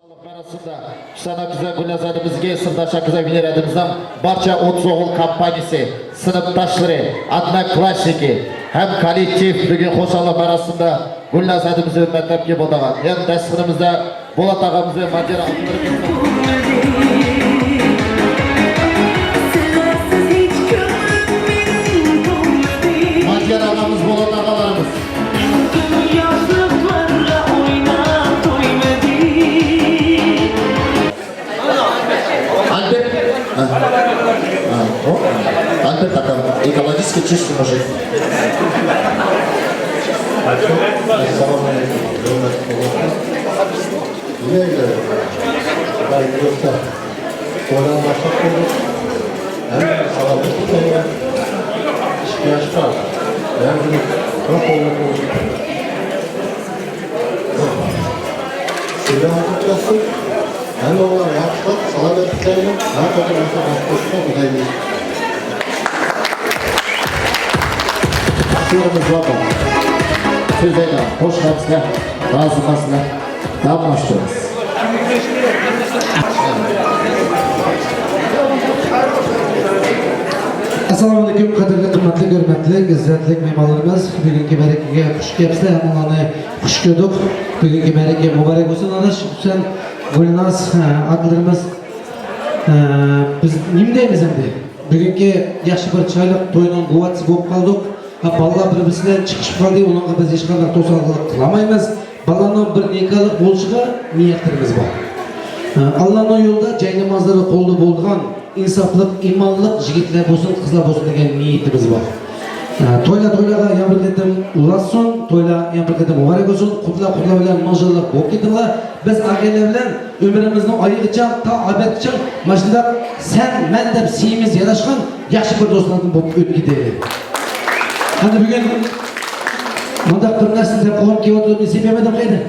Arasında sana güzel gülazadımızga sırdaşa güzel bineradımızdan barcha 30 oğul kampaniyası, sınıftaşları, Adnan Klasiki hem kolektiv bugün hoşallık arasında gülazadımızı hürmetlep bodagan. Hem dasturumuzda Bolat ağamızı Macar Macar ağamız, Bolat ağalarımız. Альберт, там экологически чистый мужик. Hem oğlan yaptık, sana da bitirelim. Ne kadar başka bir şey değil. Aktörümüz var mı? Sözeyla, hoş geldiniz. Razımasına devam başlıyoruz. Assalomu alaykum, qadrli qimmatli hurmatli izzatli mehmonlarimiz. Bugungi barakaga xush kelibsizlar. Hammani xush ko'rdik. Bugungi baraka muborak bo'lsin. Adash, sen Gulnaz adlarimiz biz nima deymiz endi? Bugungi yaxshi bir chiroyli to'yning quvvati bo'lib qoldik. Balalar bir-birisidan chiqishib qoldi. Unga biz hech qanday to'sqinlik qilmaymiz. Balaning bir nekalik bo'lishiga niyatimiz bor. Allohning yo'lida jay namozlari qo'lda bo'lgan insoflik, imonlik yigitlar bo'lsin, qizlar bo'lsin degan niyatimiz bor. To'ylarga yamriqetim ulasson, to'ylar yamriqetim muborak bo'lsin. Qutlar bilan mo'jizlar bo'lib ketinglar. Biz aqallar bilan umrimizni oyig'icha, ta abadcha mashina sen men deb siyimiz yarashgan yaxshi bir do'stlardan bo'lib o'tib ketaylik. Hadi bugün mundaq bir narsa deb qo'yib kelib sepamadim qayda?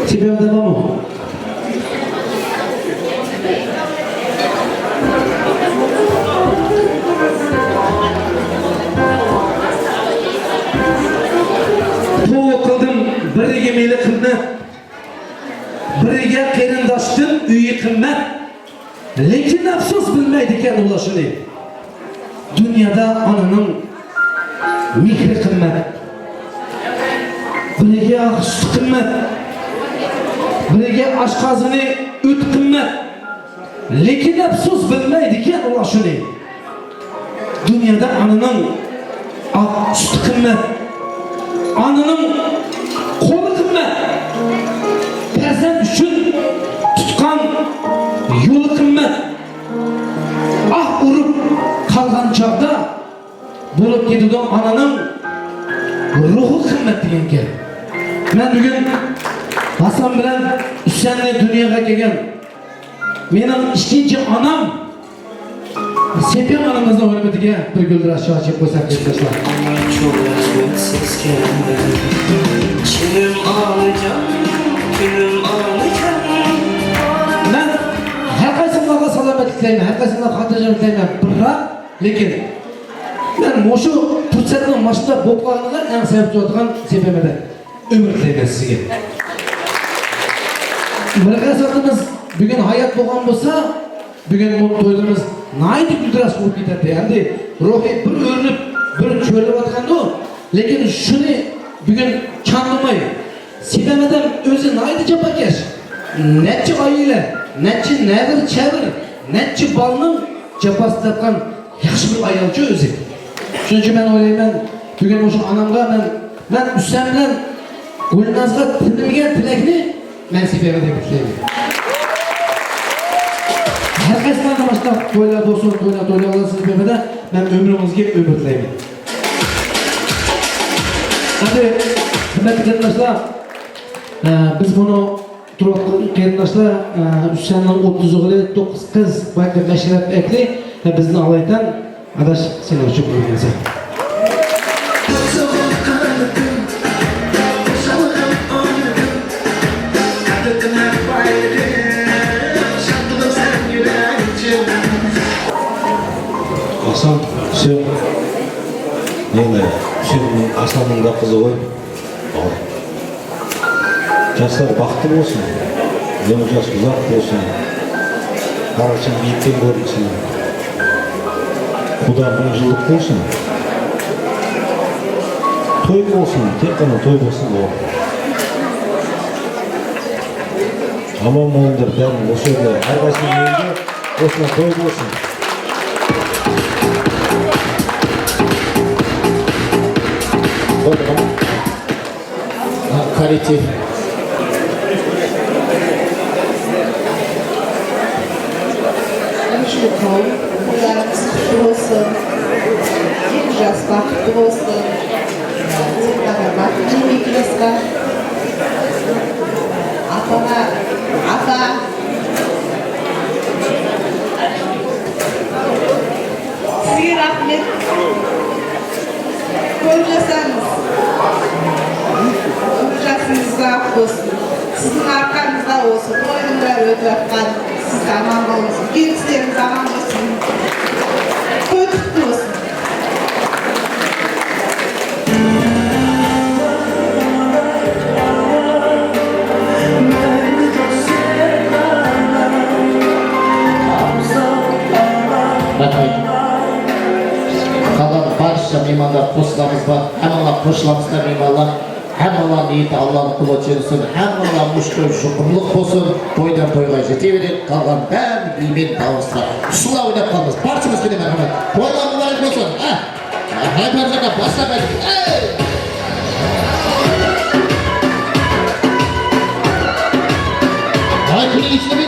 Sepamadimmi? Biriga meli qildi, biriga qarindoshdim uyi qimmat. Lekin afsus bilmaydi ekan ular shuni. Dunyoda onaning mehri qimmat. Biriga sut qimmat, biriga oshqozoni o't qimmat. Lekin afsus bilmaydi ekan ular shuni. Dunyoda onaning sut qimmat, onaning qo'li qimmat, farzand uchun tutgan yo'li qimmat. Urib qolgan chog'da bo'lib ketadigan onaning ruhi qimmat degan gap. Men bugun Hasan bilan Husanni dunyoga kelgan mening ikkinchi onam Sepem onamizning hurmatiga bir guldirak ochib qo'ysak deb tashlar. Çok özgürsüzken Çilim ağlayacağım, gülüm ağlayacağım. Ben her qaysinglarga salomatlik tilayman, her qaysinglarga xotirjamlik tilayman. Biroq, lekin men o'sha fursatning mashina bo'lib qolganiga eng sababchi bo'lgan Sepemada umr tilayman sizga. Mirqasatimiz bugun hayot bo'lgan bo'lsa, bugun bu to'yimiz naydi guldirak bo'lib ketadi. Endi ruhiy bir o'rnib bir cho'layotganda, lekin shuni bugun kamlamay Sepemadan o'zi naydi japakash. Necha oila, necha navir chavir, necha balning japasi topgan yaxshi bir ayolchi o'zi. Shuning uchun men o'ylayman, bugun o'sha onamga men Husan bilan Gulnazga tindigan tilakni men Sepemada tilayman. Her qaysinglarga boshqa to'ylar bo'lsin, to'ylar olasiz Sepemada men umrimizga umr tilayman. Hadi, hürmetli arkadaşlar, biz bunu arkadaşlar, Hüseyin'in 30 oğlu, 9 kız, belki meşrep ekli, bizden alaydan, adaş seni uçup buyurunuz. Hasan, sen neydi? Senin Hasan'ın da kızı koy. Caslar baktı mı olsun? Yolu жас ұзақ болсын. Қарашың биіктен көрінсін. Құда мың жылдық болсын. Той болсын, тек қана той болсын ол. Аман болыңдар бәрін осы жерде әрқайсының үйінде осына той болсын. Коллектив. Toylarımız kutlu olsun. En jaz bakıtlı olsun. Sizlere bakıcı beklesinler. Atana, ata. Size rahmet. Koyacaksınız. Koyacaksınız sağ olsun. Sizin arkanızda olsun. Toyunlar ödüyorlar. Siz zaman olsun. Gençlerin zaman olsun. Toy kutlu olsun. Kalan barcha mehmonlar qo'shilamizga, hammalar qo'shilamizda mehmonlar, hammalar niyati Allohning quloq chelsin, hammalar mushkul shukrlik bo'lsin, to'ydan to'yga yetaverib, qolgan bari iymon tavsiya. Shular o'ynab qolamiz. Barchamizga marhamat. To'ylar muborak bo'lsin. Haybarzaga boshlamaylik. Haykuni ichib.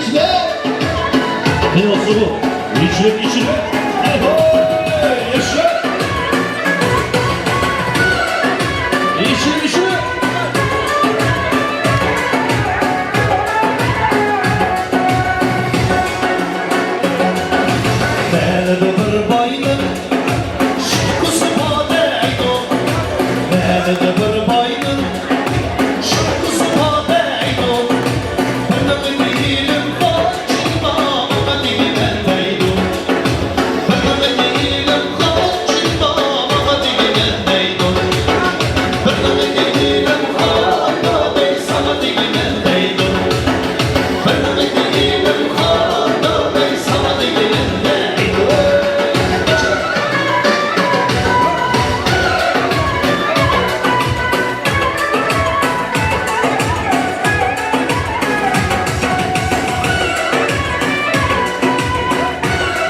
Ne olsun bu? İçine. Yaşa. İçine. Beni de bir baydım, şarkısı badeydi. Beni de bir baydım, şarkısı badeydi. Benim değilim kaçırma, ama değilim bendeydim. Benim değilim kaçırma, ama değilim bendeydim. Benim değilim kaçırma, sana değilim bendeydim. Benim değilim kaçırma, sana değilim bendeydim.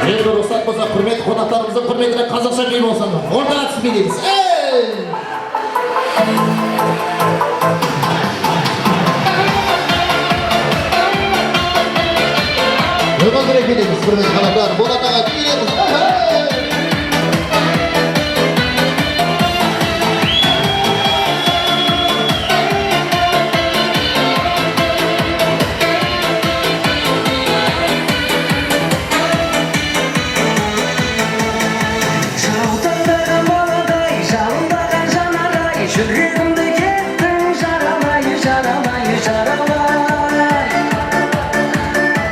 Endi ruxsat bo'lsa, hurmatli qonaqlarimizning hurmatini қазақша kuyib olsin. O'rtaga tushib deymiz. Nima kerak deymiz, hurmatli qonaqlar. Bo'lataga kuyamiz. Жаутаңдаған баладай, жалындаған жанардай, жүрегімді кеттің жаралай.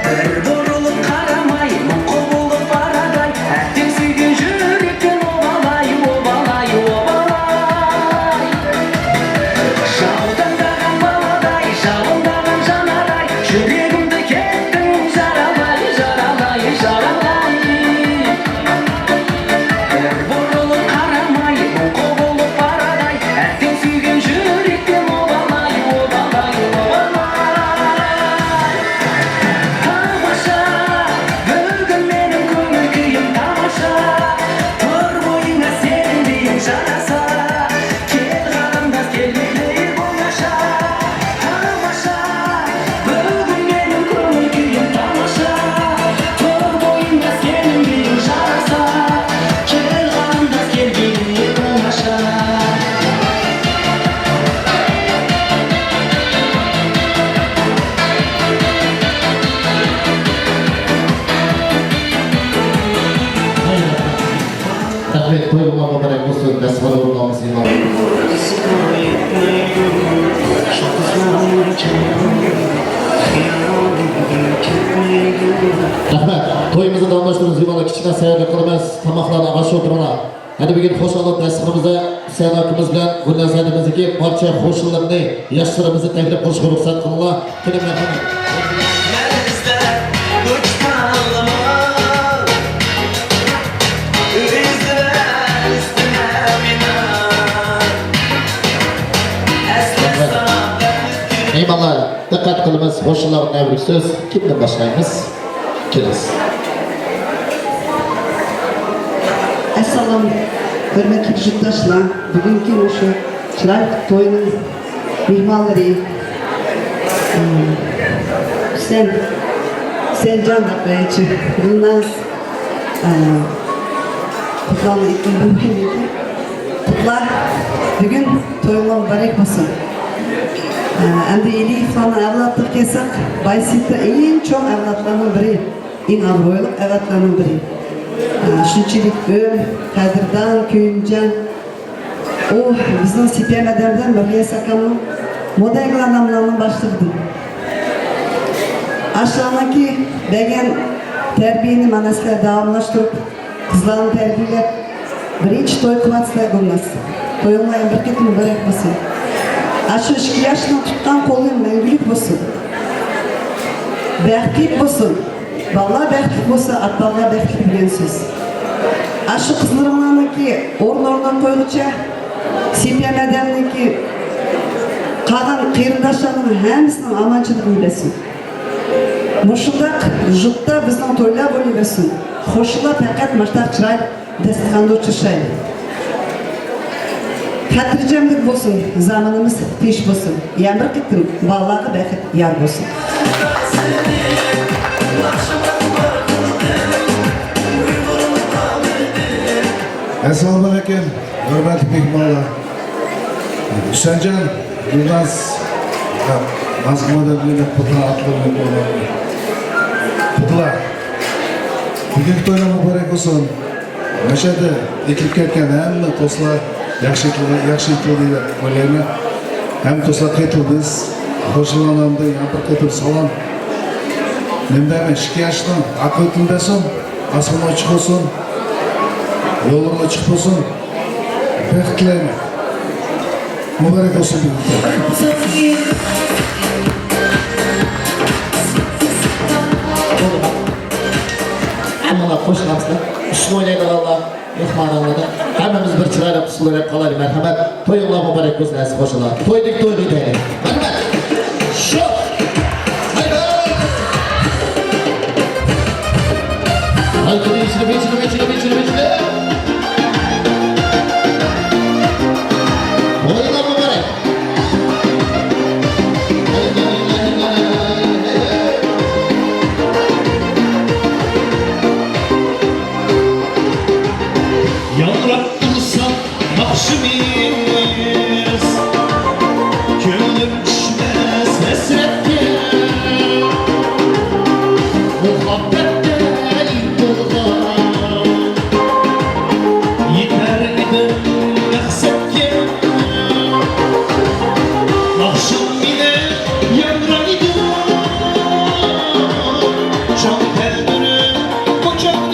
Бір бұрылып қарамай, мұңқы болып барадай, әттең сүйген жүректен обалай. Жаутаңдаған баладай, жалындаған жанардай, жүрегімді кеттің жаралай. Бір бұрылып қарамай, мұңқы болып барадай, әттең сүйген жүректен обалай. Тамаша, бүгін менің көңіл күйім тамаша, тұр бойыңа сенің биің жараса, кел қарындас келмейлейік оңаша. Тамаша, бүгін менің көңіл күйім тамаша, тұр бойыңа сенің биің жараса, кел қарындас келмейлейік оңаша. Rahmet to'yga muborak bo'lsin. Dastur o'rnamiz imom. Rahmat, to'yimizni davomlashtiramiz. Yumaloq kichkina sayrlik qilamiz. Tomoqlarni ag'ashib o'tiramiz. Hadi bugun xo'shalib dasturimizda Husayn akamiz bilan Gulnazarimizniki barcha qo'shiqlarni yoshlarimizni taklif qilishga ruxsat qilinglar. Keling marhamat. Mehmanlar dikkat kılımız, hoşçakalın evlilik söz. Kimden başlayımız? Kiriz. Assalamu hürmetli yurttaşlar, bugünkü şu Çırak toyunun mihmanları sen can dakikayı bundan kutlanma iklim bu hemiydi. Kutlar bugün toyunla mübarek olsun. Hem de eli falan evlatlık yasak, Baysit'te en çok evlatlarının biri, en abroylu evlatlarının biri. Şunçilik öl, Kadir'dan, Köyümcan, o bizim CPM Eder'den Mürriye Sakam'ın model anlamlarının başlığıdır. Aşağıdaki begen terbiyeni manasıyla devamlaştırıp, kızların terbiyelep, birinci toy kıvatsılar bulmaz. Toyunlayın bir ketim mübarek olsun. Aşı 2 yaşını tutkan kolun mengülük olsun. Berklik olsun. Vallahi berklik olsa atlarla berklik bilen söz. Aşı kızlarımlarındaki orun koyulunca CPM edenindeki kalan kıyırdaşlarının hemsinin amancılığını bilesin. Muşuldak jutta bizden toyla bölü versin. Hoşula fakat maçtak çıray destekhandı uçuşayın. Kadircemlik olsun, zamanımız peş olsun. Yamir gittim, vallahi belki yar olsun. Assalamu alaikum, hürmetli mehmanlar. Hüseyincan, Yılmaz, Nazgımada bilinip Pıtla atlarını kullanıyor. Pıtla, bugün toyuna mübarek olsun. Meşede ekip ketken hem toslar yaxshi etildi o'ylayman. Hem toslar ketildingiz, hoşlanamdı, yapıp ketib salom. Nemdayman 2 yoshdan aql tindasin, asman ochiq bo'lsin, yo'llar ochiq bo'lsin. Baxt tilayman. Mübarek olsun. Amma hoş geldiniz. Üstüne oynayın Allah. Mehmanlarına. Hemimiz bir çırayla pusulayıp kalalım merhamet. Toyunla mübarek olsun nasip hoşuna. Toyduk toyduk diyelim. Merhamet. Şu. Haydi. Haydi içine. Toyunla mübarek. Yalrattırsan nakşimiz Gönlüm düşmez hasretke Muhabbette yıkılgan Yeter idim yaksetke Nakşım yine yamraydı Can teldürüm kocanı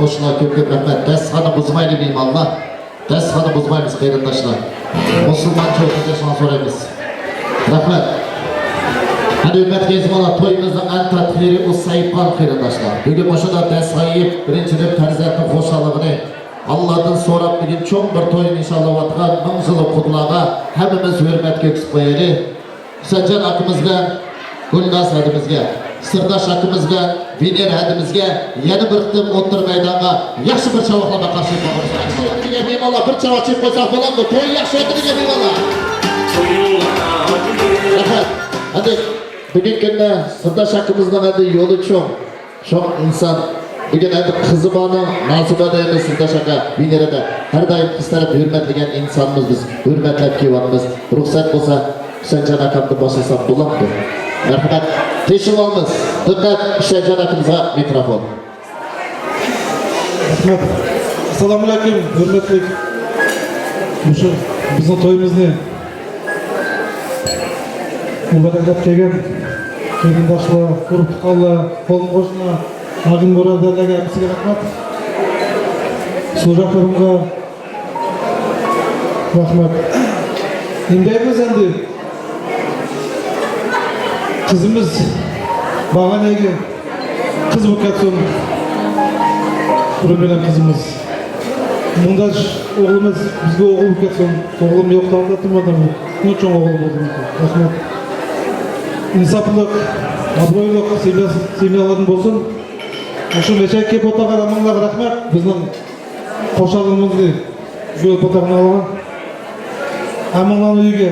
Hoşuna kökü Mehmet. Deshanı bozmaylı mıyım Allah? Deshanı bozmayımız kıyırdaşlar. Müslüman çoğunca sana sorayımız. Rahmet. Hürmetli gezmalar, toyumuzun en tatlıları o sayıpan kıyırdaşlar. Bugün boşuna ders sayıp, birincinin perzentin hoşalığını Allah'tan sonra bugün çok bir toyun inşallah vatkan, mıngzılı kudlağa hepimiz hürmet göksüp koyarı. Hüseyincan akımızga, Gülnaz hadimizga, Sırdaş akımızga, Viner hadimizga, yeni bir kıtım otur meydana, yaxşı bir çavaklama karşı yapalım. Diye meymallah bir çavak çift koysak falan mı? Toy yaxşı otur diye meymallah. Hadi bugün günde Sırdaş akımızdan hadi yolu çok insan. Bugün hadi kızı bana, Nasuba da emas Sırdaş aka, Viner'e de her daim kızlarıp hürmetligen insanımız biz, hürmetlep kivanımız. Ruhsat olsa Hüseyincan akamda başlasam bulamdı. Merhamet, teşvik olmaz. Dikkat Hüseyincan akamıza mikrofon. Rahmat. Assalomu alaykum, hurmatli. O'sha bizning to'yimizni muboraklab kelgan qarindoshlar, urug'-tuqqanlar, qo'shnilar, mag'in birodarlarga hamsiga rahmat. So'roqlarimga rahmat. Indaymiz endi. Kızımız bağanayga kız bo'lib ketsin. Bilan kızımız. Mundaş oğlumuz bizga o'g'il bo'lib ketsin. O'g'lim yo'q davlat turmadimi? Bunun uchun o'g'il bo'ldi. Rahmat. İnsafliq, obro'liq semyalardan bo'lsin. O'sha mechak kelib o'tirgan amonlarga rahmat. Bizning qo'shag'imizni yo'l o'tirgan olgan. Amonlarning uyiga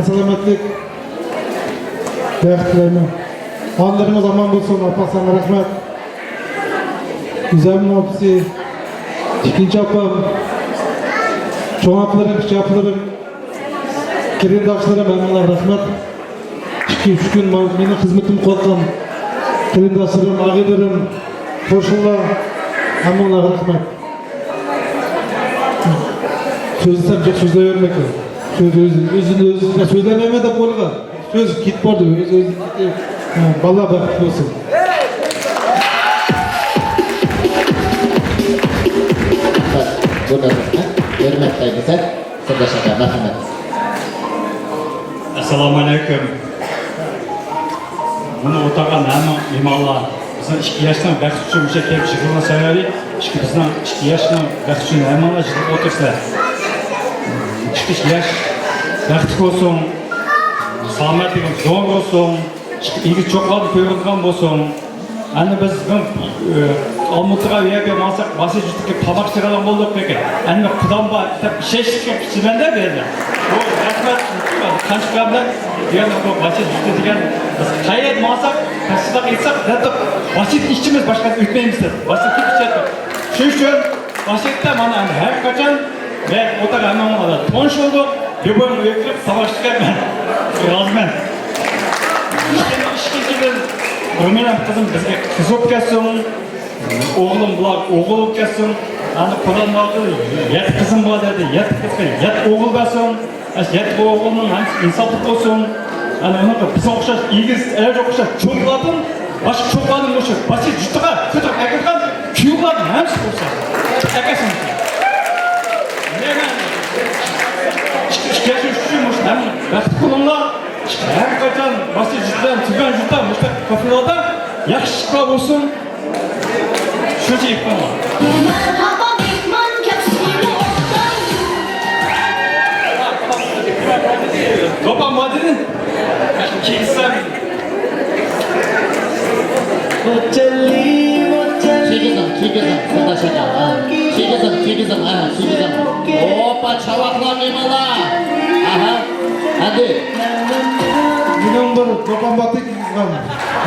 salomatlik tilayman. Onlarimiz aman bo'lsin, opasanga rahmat. Güzel muhabbeti, ikinci apam, çoğun aplarım, küçük aplarım, kirindaşlarım, hemenler rahmet. 2-3 gün benim hizmetim korkan kirindaşlarım, ağabeylerim, koşullar, hemenler rahmet. Sözlesem çok sözleyememek yok. Özüne söylememe de bolga. Söz git bordu, özüne vallahi bakıp olsun. Burada hürmetlerinize Sırdaş aka, merhamet. Assalomu alaykum. Buni o'tagan hamma imonlar bizning 2 yoshdan vaqt uchun o'sha kelib yig'ilgan sayari, bizning 2 yoshdan vaqt uchun hammalar yig'ilib o'tirsa. 2 yosh vaqt bo'lsin, salomatligim zo'r bo'lsin, igi cho'qlarni ko'rgan bo'lsin. Ani biz Olmutga yerga masak basi jutga tabak çıralan bulduk peki. Ani Xudan var, şeşlik pişirende berdi. Bu rahmat kançıklardan diyen bu basi jutga degan biz qayet masak taşıdak etsek hatta basit işçimiz başka ütmeymiz dedi. Basit pişirdi. Şu için basitte bana her kaçan ve otağa anlamadı. Tonş oldu. Bir boyun öykürüp savaştık ben. Razmen. İşkinciden Ömer'im kızım bizge kız olup gelsin, oğlum bular oğul olup gelsin. Hani Kur'an vardı, yet kızım var dedi, yet oğul gelsin, yet oğlunun insaflık olsun. Hani onu da bize okşar, iyiyiz, eğer okşar, çocukların, başka çocukların okşar, basit cüttüğe, kötü erkekten, küyüklerin hepsi okşar. Erkesin. Ne ben? Şikayet üçüymüş, hem vakit kullanlar, her kaçan basit cüttüğen, tüben cüttüğen, kapılarda yakışıklar olsun. Şu şey yapalım. Babam var dedin. Kimsem. Çekizim, Sırdaş aka. Çekizim. Hoppa, çavaklar eyvallah. Aha, hadi. Bunun bir babam batık var.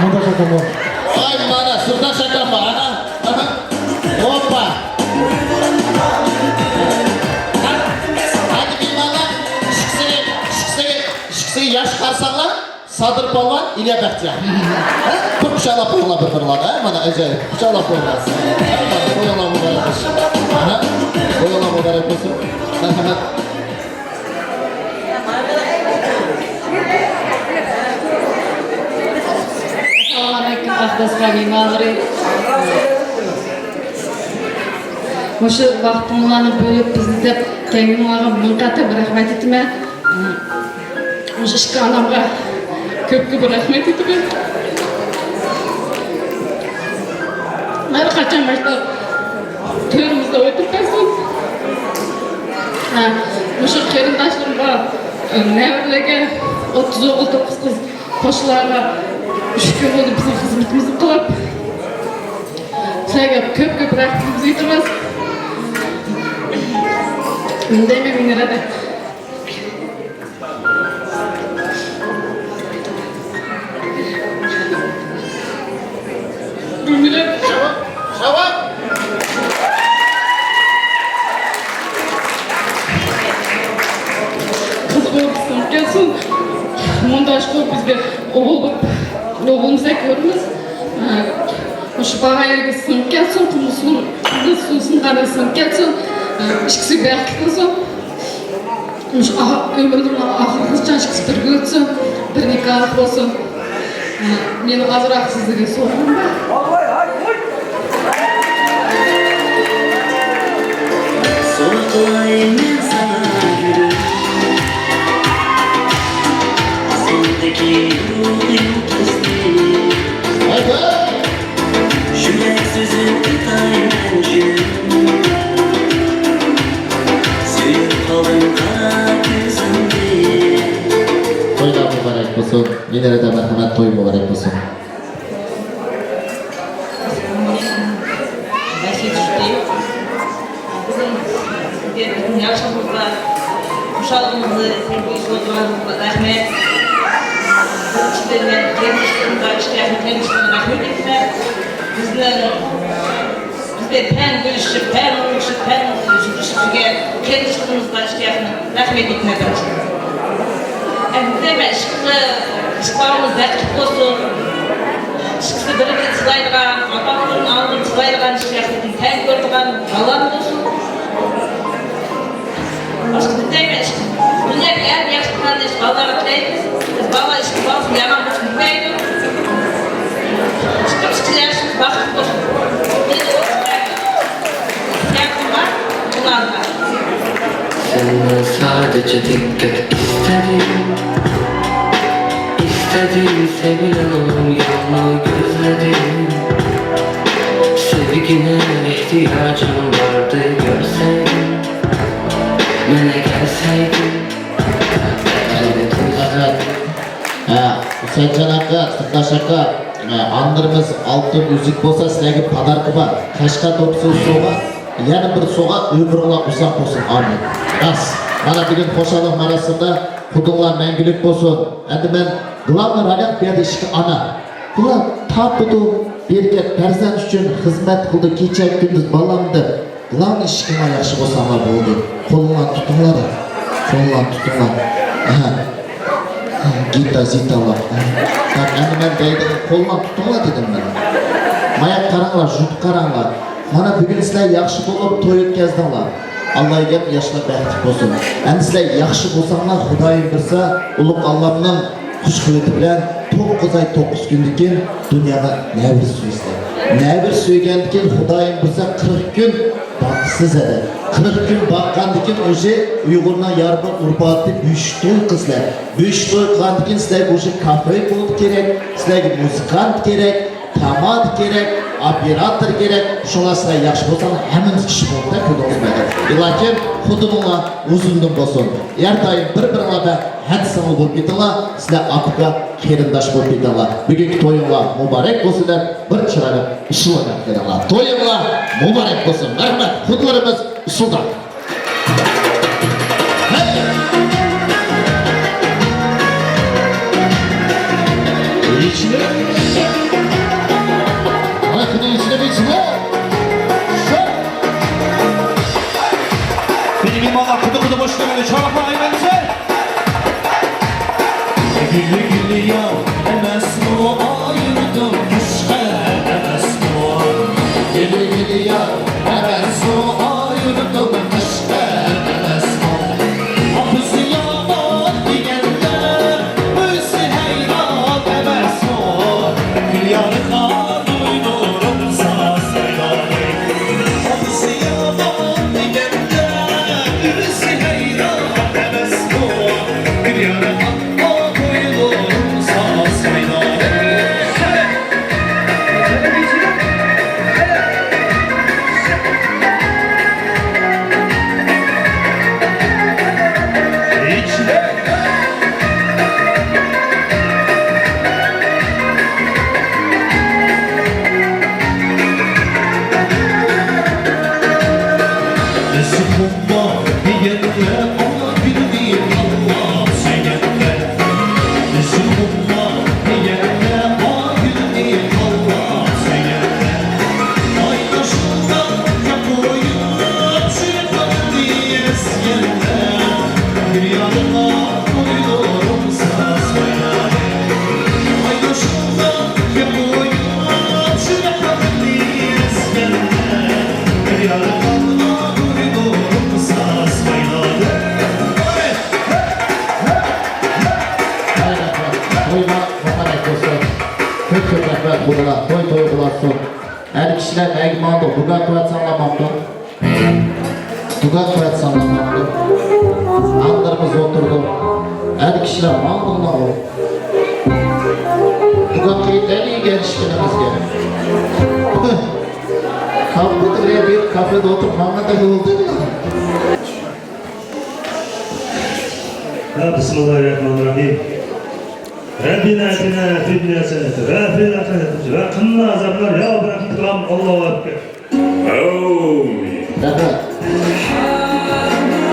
Mundaş atam var. Ay bana Sırdaş aka var. Aha. Hoppa. Hadi eyvallah. Şıksı'yı yaş karsanlar. Sadır Palvan, İlya Bəxtiyar. Türk kuşağla boyunla bırqırlar, bana acayip. Kuşağla boyunlasın. Boyunla mübarek olsun. Boyunla mübarek olsun. Merhamet. Assalamualaikum Aqdaslar imanları. O'sha vaqtimlarni bo'lib bizni deb kelganlarga ming qattiq rahmat aytaman. O'sha ishga onamga köp rahmet etiyorum. Her kaçan başta toyumuzda ötüp kalsın. Muşuk kerimdaşlarım var. Nevrelege 30 oğul 9 kız koşularla şükür oldu bizim hizmetimizi kılıp sizlerge köp rahmetimizi yitirmez. Ündeyme minirede. Ümile Şavat! kız olsun gelsin. Montaj koy bizge oğlumuza görürüz. Şu bağaya gitsin gelsin, kumusun karasın gelsin. İşkisi belki kızım. Ömrümün ahırlıcan işkisi bir götürsün. Bir nikah olsun. Benim azırak sizlere sorarım ben. Sorgulayayım ben sana gülüm. Sendeki ruhum kestim. Haydi! Şu yek sözün tutayım bencim. Suyup kalın kara gözümde. Toylar mübarek olsun. Yine de merhamet toy mübarek olsun. Bizim yaşamımızda, kuşalığımızı, sevgisi olduğumuzda rahmet. İşlerine, kendi işlerine rahmet etme. Bizde pen görüşüp, pen görüşüp, kendi işlerimizde işlerine rahmet etme. Demek şıklarımız dert olsun. Şıksı birini sılaydıran, atamızın ağzını sılaydıran işlerine pen gördüren Allah'ın olsun. Başka demek, dünya en yaşlı kardeş Allah'a tileyimiz. Biz baba işi bazı yaman boş bilmeyelim. Çıkıp yaşlı vakit boş. Yeni olsun yardım var, bunlar var. Senden sadece dikkat istedim. İstedim seviyorum yolunu gözledim. Sevgine ihtiyacım vardı görseydin. Bana gelseydin. Sen canaka, sıklaşaka, andırımız altın müzik bolsa sizlerge padarkı var. Kaşka topsuz soğa, yani bir soğa ömrüne uzak olsun. Amin. Ras. Bana bugün hoşalıq marasında kudunlar мәңгілік olsun. Endi ben главный роль berdi işki ana. Bular tapıdı, berket perzan üçün hizmet kıldı, kecha gündüz balamdı. Главный işki yaxşı bolsalar boldu. Kolundan tutunlar. Kolundan tutunlar. Gita zitalar. Endi ben deydim, kolundan tutunlar dedim ben. Mayak karаңlar, жұт karаңlar. Mana bugün sizler yaxşı bolup toy ötkəzdіңlar. Allah gep yaşlar bəxtlik olsun. Endi sizler yaxşı bolsаңlar, Xudayım bilsə, uluq Allah'ın kuş kuvveti bilen 9 ay 9 gündükin dünyada nəbir süysizler. Nəbir süygendikin Xudayım bilsə 40 gün baksız eder. 40 gün bakkandikin oje Uygur'dan yarba urbatı büyüştüğü kızlar. Büyüştüğü kandikin sizler oje kafe bulup gerek, sizler muzikant gerek, tamat gerek, operator gerek, şolasına yaxşı bolsan hemimiz kişi boldu da kötü olmaydı. Lakin hudununla uzundun bolsun. Ертайым bir-birine had sanıl bolup ketіңlar, sizler akıka kerindaş bolup ketіңlar. Bugünkü toyunla mübarek bolsunlar, bir çırağını ışılına ketіңlar. Toyunla mübarek bolsun. Rahmet, hudlarımız ışıldan. Benim imala kudu boş dönüyor. Çarpma aymense. Güllü güllü ya. Emez mi o ayırdım. Kışka emez mi o. Güllü güllü ya. Emez mi o ayırdım. Kışka emez mi o. Hapısı yaman diyenler. Özü heyran emez mi o. Gül yarıka duydurum sana sevdayı. Hapısı yaman diyenler. Özü heyran emez mi o. Gül yarıka duydurum sana olsun. Her kişiler egmandı. Bugat kuvvet sanlamakta. Bugat kuvvet sanlamakta. Andırımız oturdu. Her kişiler mağdurlar o. Bugat kıyıdan iyi gelişkinimiz gerek. Kapıda bir kafede oturmamda da oldu mu? Bismillahirrahmanirrahim. Rabbina atina fid dunya hasanatan wa fil akhirati wa qina azabannar ya Rabbi Allahu akbar. Amin. Rahmet.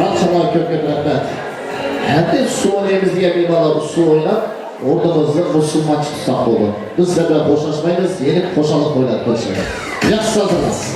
Akşamlar kökün rahmet. Hem Suriye'mizde bir bala su oynap, ordumuzda Müslüman tutsak olur. Biz de hoşlaşmayız, yeni hoşalık oynat koşalım. Yaxşısınız.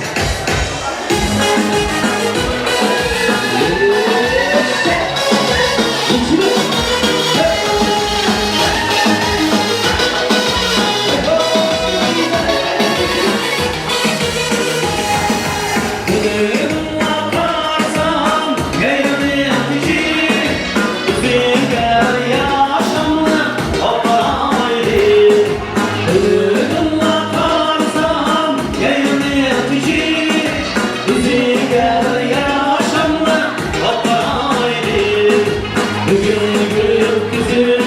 Bugün gökyüzüne